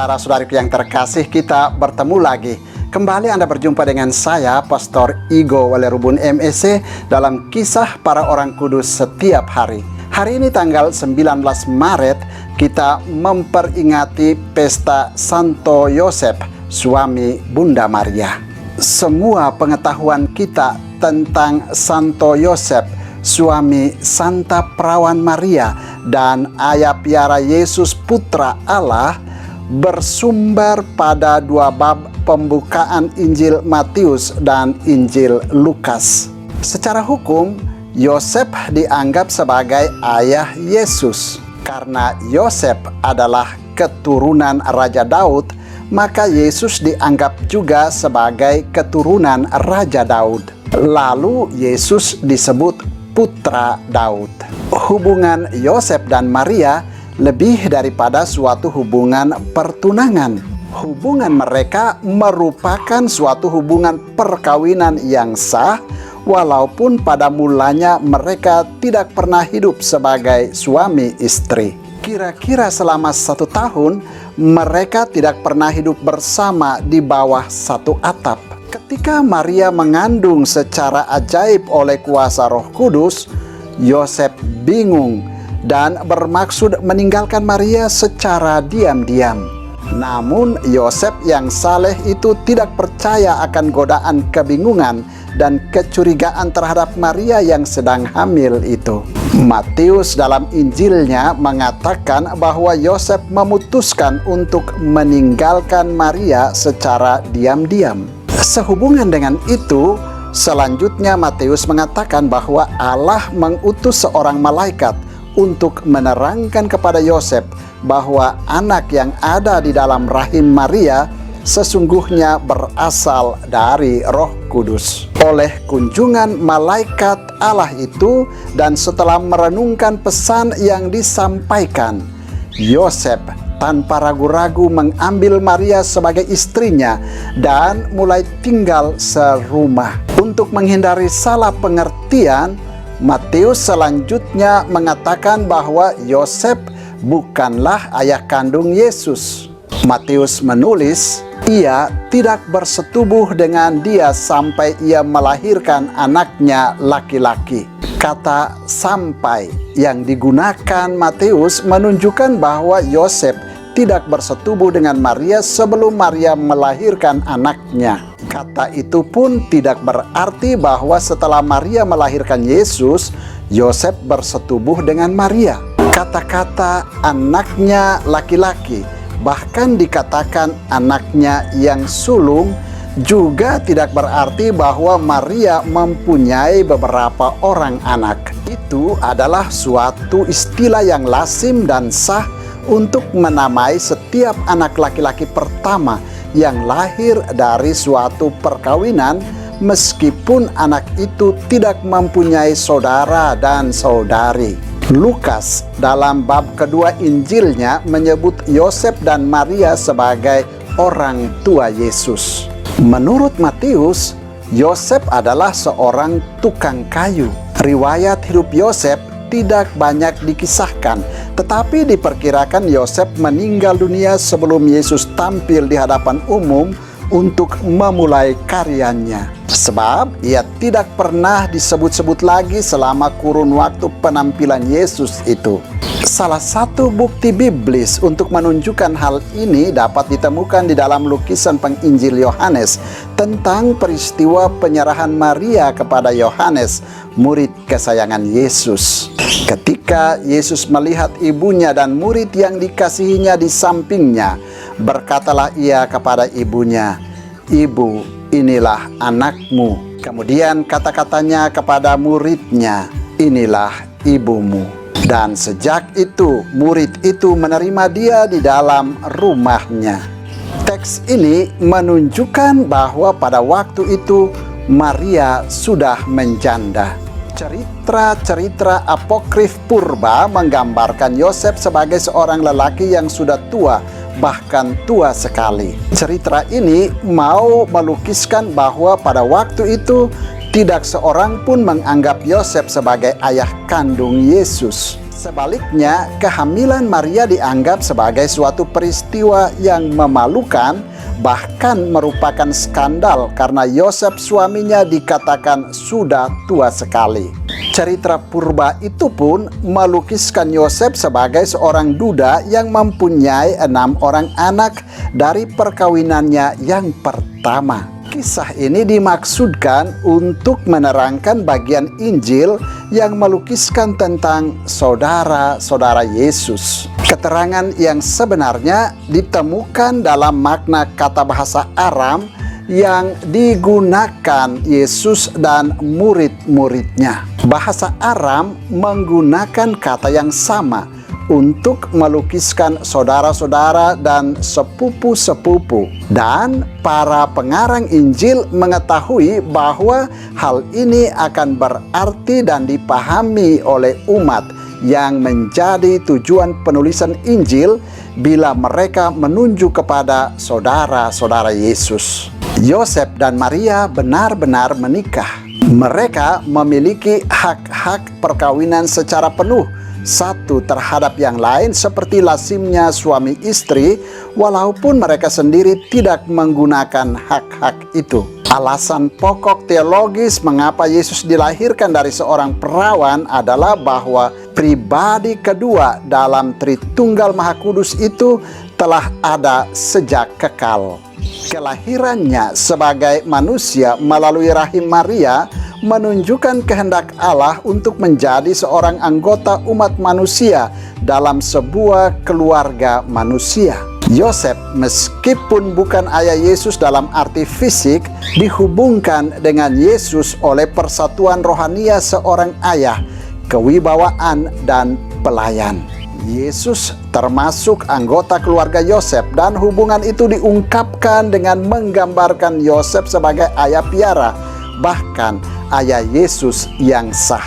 Saudara-saudariku yang terkasih, kita bertemu lagi. Kembali Anda berjumpa dengan saya, Pastor Igo Walerubun MEC, dalam Kisah Para Orang Kudus Setiap Hari. Hari ini tanggal 19 Maret, kita memperingati pesta Santo Yosef, suami Bunda Maria. Semua pengetahuan kita tentang Santo Yosef, suami Santa Perawan Maria, dan ayah piara Yesus Putra Allah, bersumber pada dua bab pembukaan Injil Matius dan Injil Lukas. Secara hukum, Yosef dianggap sebagai ayah Yesus. Karena Yosef adalah keturunan Raja Daud, maka Yesus dianggap juga sebagai keturunan Raja Daud. Lalu Yesus disebut Putra Daud. Hubungan Yosef dan Maria lebih daripada suatu hubungan pertunangan. Hubungan mereka merupakan suatu hubungan perkawinan yang sah, walaupun pada mulanya mereka tidak pernah hidup sebagai suami istri. Kira-kira selama 1 tahun, mereka tidak pernah hidup bersama di bawah satu atap. Ketika Maria mengandung secara ajaib oleh kuasa Roh Kudus, Yosef bingung dan bermaksud meninggalkan Maria secara diam-diam. Namun Yosef yang saleh itu tidak percaya akan godaan kebingungan dan kecurigaan terhadap Maria yang sedang hamil itu. Matius dalam Injilnya mengatakan bahwa Yosef memutuskan untuk meninggalkan Maria secara diam-diam. Sehubungan dengan itu, selanjutnya Matius mengatakan bahwa Allah mengutus seorang malaikat untuk menerangkan kepada Yosef bahwa anak yang ada di dalam rahim Maria sesungguhnya berasal dari Roh Kudus. Oleh kunjungan malaikat Allah itu dan setelah merenungkan pesan yang disampaikan, Yosef tanpa ragu-ragu mengambil Maria sebagai istrinya dan mulai tinggal serumah. Untuk menghindari salah pengertian, Matius selanjutnya mengatakan bahwa Yosef bukanlah ayah kandung Yesus. Matius menulis, ia tidak bersetubuh dengan dia sampai ia melahirkan anaknya laki-laki. Kata "sampai" yang digunakan Matius menunjukkan bahwa Yosef tidak bersetubuh dengan Maria sebelum Maria melahirkan anaknya. Kata itu pun tidak berarti bahwa setelah Maria melahirkan Yesus, Yosef bersetubuh dengan Maria. Kata-kata anaknya laki-laki, bahkan dikatakan anaknya yang sulung, juga tidak berarti bahwa Maria mempunyai beberapa orang anak. Itu adalah suatu istilah yang lazim dan sah untuk menamai setiap anak laki-laki pertama yang lahir dari suatu perkawinan, meskipun anak itu tidak mempunyai saudara dan saudari. Lukas dalam bab kedua Injilnya menyebut Yosef dan Maria sebagai orang tua Yesus. Menurut Matius, Yosef adalah seorang tukang kayu. Riwayat hidup Yosef tidak banyak dikisahkan, tetapi diperkirakan Yosef meninggal dunia sebelum Yesus tampil di hadapan umum untuk memulai karyanya. Sebab ia tidak pernah disebut-sebut lagi selama kurun waktu penampilan Yesus itu. Salah satu bukti biblis untuk menunjukkan hal ini dapat ditemukan di dalam lukisan penginjil Yohanes tentang peristiwa penyerahan Maria kepada Yohanes, murid kesayangan Yesus. Ketika Yesus melihat ibunya dan murid yang dikasihinya di sampingnya, berkatalah ia kepada ibunya, "Ibu, inilah anakmu." Kemudian kata-katanya kepada muridnya, "Inilah ibumu." Dan sejak itu, murid itu menerima dia di dalam rumahnya. Teks ini menunjukkan bahwa pada waktu itu Maria sudah menjanda. Cerita-cerita apokrif purba menggambarkan Yosef sebagai seorang lelaki yang sudah tua, bahkan tua sekali. Cerita ini mau melukiskan bahwa pada waktu itu tidak seorang pun menganggap Yosef sebagai ayah kandung Yesus. Sebaliknya, kehamilan Maria dianggap sebagai suatu peristiwa yang memalukan, bahkan merupakan skandal karena Yosef suaminya dikatakan sudah tua sekali. Cerita purba itu pun melukiskan Yosef sebagai seorang duda yang mempunyai 6 orang anak dari perkawinannya yang pertama. Kisah ini dimaksudkan untuk menerangkan bagian Injil yang melukiskan tentang saudara-saudara Yesus. Keterangan yang sebenarnya ditemukan dalam makna kata bahasa Aram yang digunakan Yesus dan murid-muridnya. Bahasa Aram menggunakan kata yang sama untuk melukiskan saudara-saudara dan sepupu-sepupu. Dan para pengarang Injil mengetahui bahwa hal ini akan berarti dan dipahami oleh umat yang menjadi tujuan penulisan Injil bila mereka menunjuk kepada saudara-saudara Yesus. Yosef dan Maria benar-benar menikah. Mereka memiliki hak-hak perkawinan secara penuh satu terhadap yang lain seperti lazimnya suami istri, walaupun mereka sendiri tidak menggunakan hak-hak itu. Alasan pokok teologis mengapa Yesus dilahirkan dari seorang perawan adalah bahwa pribadi kedua dalam Tritunggal Maha Kudus itu telah ada sejak kekal. Kelahirannya sebagai manusia melalui rahim Maria menunjukkan kehendak Allah untuk menjadi seorang anggota umat manusia dalam sebuah keluarga manusia. Yosef, meskipun bukan ayah Yesus dalam arti fisik, dihubungkan dengan Yesus oleh persatuan rohania seorang ayah, kewibawaan, dan pelayan. Yesus termasuk anggota keluarga Yosef, dan hubungan itu diungkapkan dengan menggambarkan Yosef sebagai ayah piara, bahkan ayah Yesus yang sah.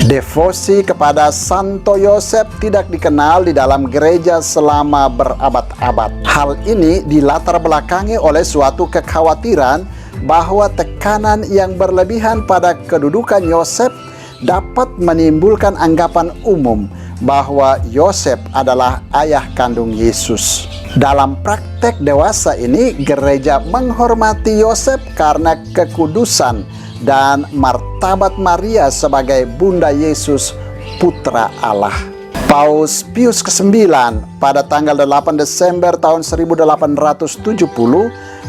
Devosi kepada Santo Yosef tidak dikenal di dalam gereja selama berabad-abad. Hal ini dilatar belakangi oleh suatu kekhawatiran bahwa tekanan yang berlebihan pada kedudukan Yosef dapat menimbulkan anggapan umum bahwa Yosef adalah ayah kandung Yesus. Dalam praktek dewasa ini, gereja menghormati Yosef karena kekudusan dan martabat Maria sebagai Bunda Yesus, Putra Allah. Paus Pius ke-9 pada tanggal 8 Desember tahun 1870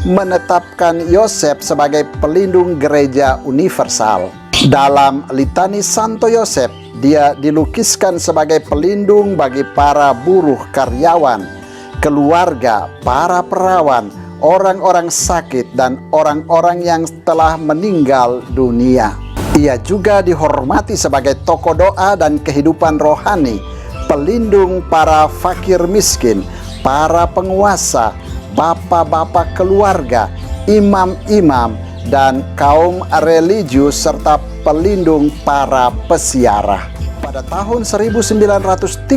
menetapkan Yosef sebagai pelindung gereja universal. Dalam litani Santo Yosef, dia dilukiskan sebagai pelindung bagi para buruh karyawan, keluarga, para perawan, orang-orang sakit, dan orang-orang yang telah meninggal dunia. Ia juga dihormati sebagai tokoh doa dan kehidupan rohani, pelindung para fakir miskin, para penguasa, bapak-bapak keluarga, imam-imam, dan kaum religius, serta pelindung para pesiarah. Pada tahun 1937,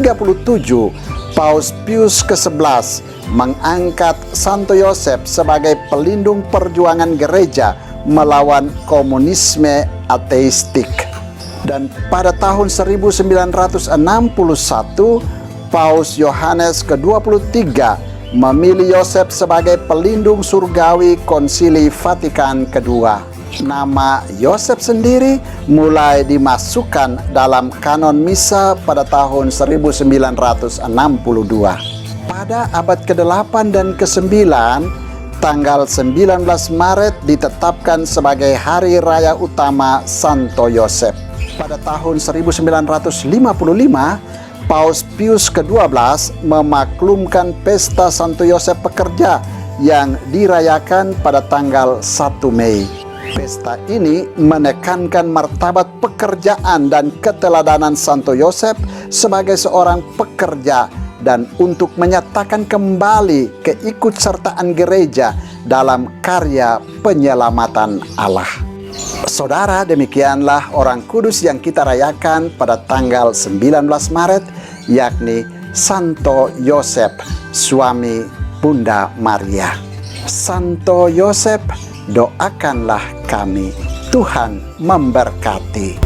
Paus Pius ke-11 mengangkat Santo Yosef sebagai pelindung perjuangan gereja melawan komunisme ateistik. Dan pada tahun 1961, Paus Yohanes ke-23 memilih Yosef sebagai pelindung surgawi Konsili Vatikan II. Nama Yosef sendiri mulai dimasukkan dalam kanon misa pada tahun 1962. Pada abad ke-8 dan ke-9, tanggal 19 Maret ditetapkan sebagai hari raya utama Santo Yosef. Pada tahun 1955, Paus Pius ke-12 memaklumkan pesta Santo Yosef Pekerja yang dirayakan pada tanggal 1 Mei. Pesta ini menekankan martabat pekerjaan dan keteladanan Santo Yosef sebagai seorang pekerja dan untuk menyatakan kembali keikutsertaan gereja dalam karya penyelamatan Allah. Saudara, demikianlah orang kudus yang kita rayakan pada tanggal 19 Maret, yakni Santo Yosef, suami Bunda Maria. Santo Yosef, doakanlah kami. Tuhan memberkati.